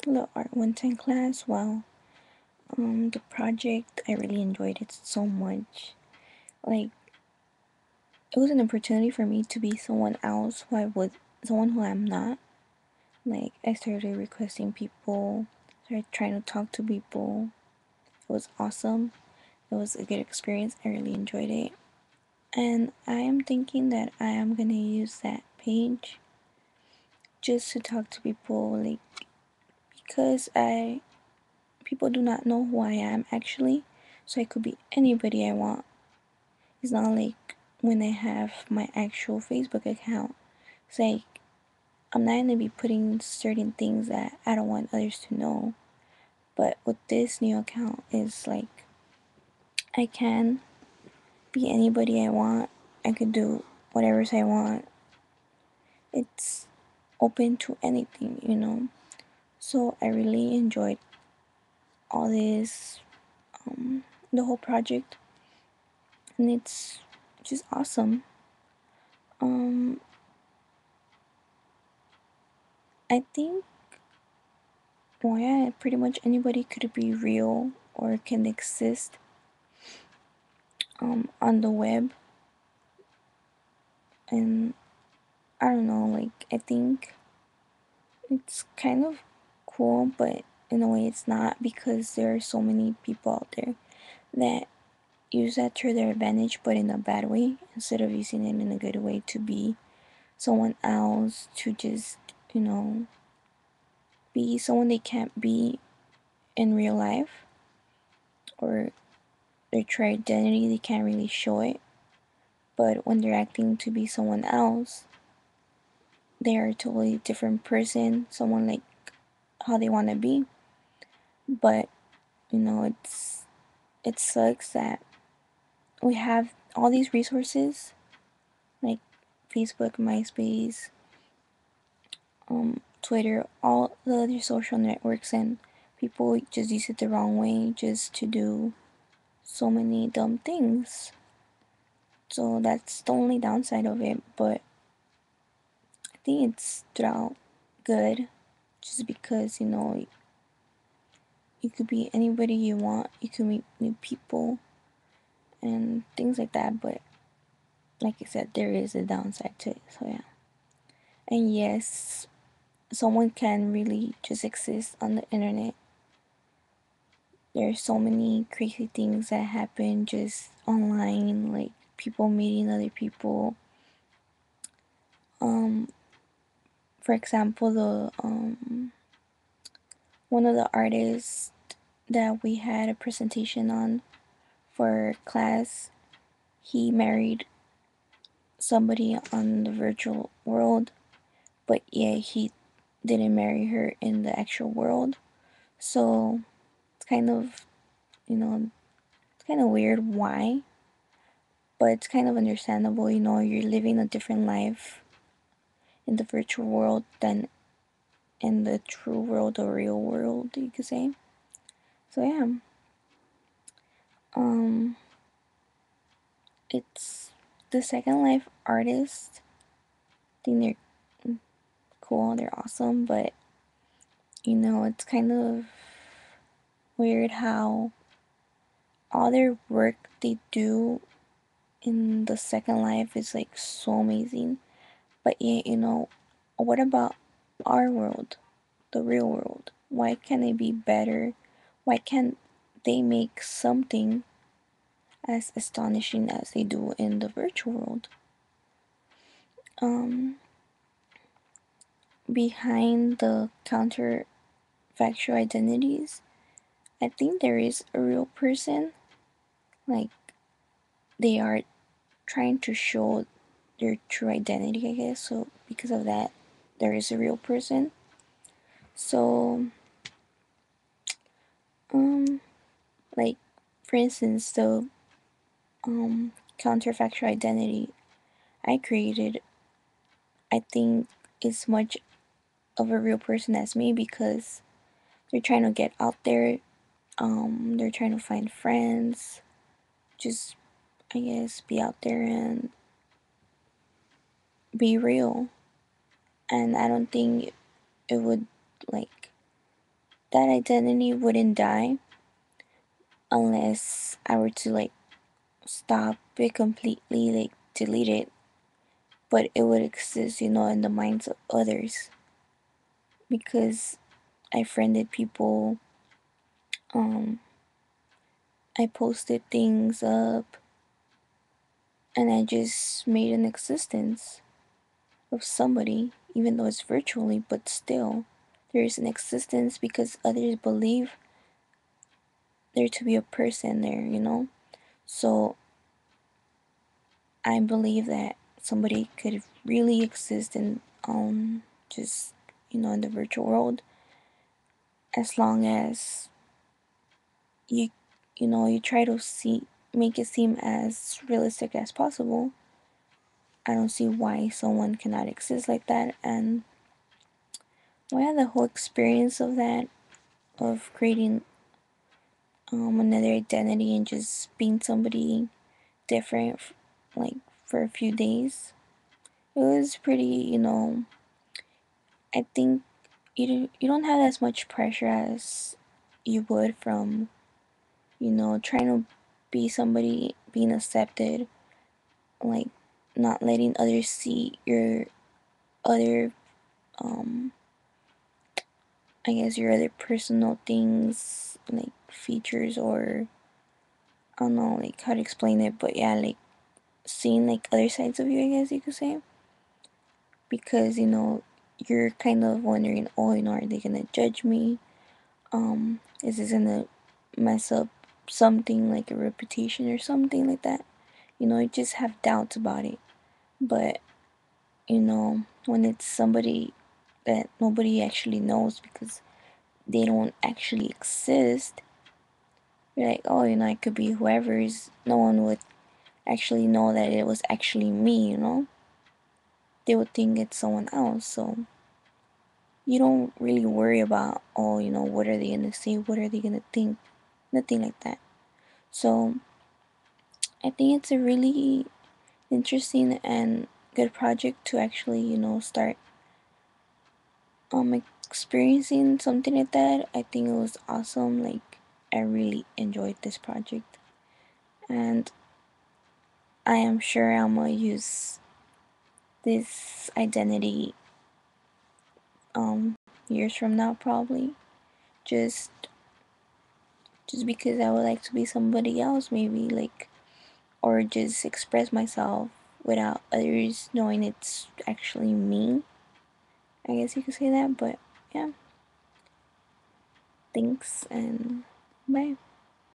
The Art 110 class, well, the project, I really enjoyed it so much. Like, it was an opportunity for me to be someone else someone who I'm not. Like, I started requesting people, started trying to talk to people. It was awesome. It was a good experience. I really enjoyed it. And I am thinking that I am gonna use that page just to talk to people, like, because I people do not know who I am actually, so I could be anybody I want. It's not like when I have my actual Facebook account. It's like I'm not gonna be putting certain things that I don't want others to know. But with this new account, it's like I can be anybody I want. I could do whatever I want. It's open to anything. So I really enjoyed all this, the whole project, and it's just awesome. Um, I think, well, yeah, pretty much anybody could be real or can exist on the web, and I don't know, like, I think it's kind of cool, but in a way it's not, because there are so many people out there that use that to their advantage, but in a bad way, instead of using it in a good way to be someone else, to just, be someone they can't be in real life, or their true identity, they can't really show it. But when they're acting to be someone else, they are a totally different person, someone like how they want to be. But it sucks that we have all these resources like Facebook, MySpace, Twitter, all the other social networks, and people just use it the wrong way just to do so many dumb things. So that's the only downside of it, but I think it's throughout good, just because you could be anybody you want, you could meet new people and things like that. But like I said, there is a downside to it, so yeah. And yes, someone can really just exist on the internet. There's so many crazy things that happen just online, like people meeting other people. um for example, the one of the artists that we had a presentation on for class, he married somebody on the virtual world, but yeah, he didn't marry her in the actual world. So it's kind of weird why, but it's kind of understandable. You're living a different life in the virtual world than in the true world, the real world, you could say. So yeah, um, it's the Second Life artists. I think they're cool, they're awesome, but it's kind of weird how all their work they do in the Second Life is like so amazing. But yet, what about our world, the real world? Why can't it be better? Why can't they make something as astonishing as they do in the virtual world? Um, Behind the counterfactual identities, I think there is a real person. Like, they are trying to show their true identity, I guess. So because of that, there is a real person. So, um, like, for instance, the counterfactual identity I created, I think is much of a real person as me, because they're trying to get out there. They're trying to find friends, just, I guess, be out there and be real. And I don't think it would, like, that identity wouldn't die unless I were to like stop it completely, like delete it, but it would exist, in the minds of others because I friended people, um, I posted things up, and I just made an existence of somebody, even though it's virtually, but still, there is an existence because others believe there to be a person there. So I believe that somebody could really exist in just in the virtual world as long as you you try to make it seem as realistic as possible. I don't see why someone cannot exist like that. And why the whole experience of that, of creating another identity and just being somebody different, like for a few days, it was pretty. I think you don't have as much pressure as you would from trying to be somebody, being accepted, like not letting others see your other um I guess your other personal things, like features, or I don't know like how to explain it, but yeah, like seeing like other sides of you, I guess you could say, because you're kind of wondering, oh, are they gonna judge me? Is this gonna mess up something like a reputation or something like that? You just have doubts about it. But when it's somebody that nobody actually knows because they don't actually exist, you're like, oh, it could be whoever's. No one would actually know that it was actually me. They would think it's someone else. So you don't really worry about, oh, what are they gonna say? What are they gonna think? Nothing like that. So I think it's a really interesting and good project to actually, start experiencing something like that. I think it was awesome. Like I really enjoyed this project, and I am sure I'm gonna use this identity years from now, probably, just because I would like to be somebody else, maybe, like, or just express myself without others knowing it's actually me. I guess you could say that, but yeah. Thanks and bye.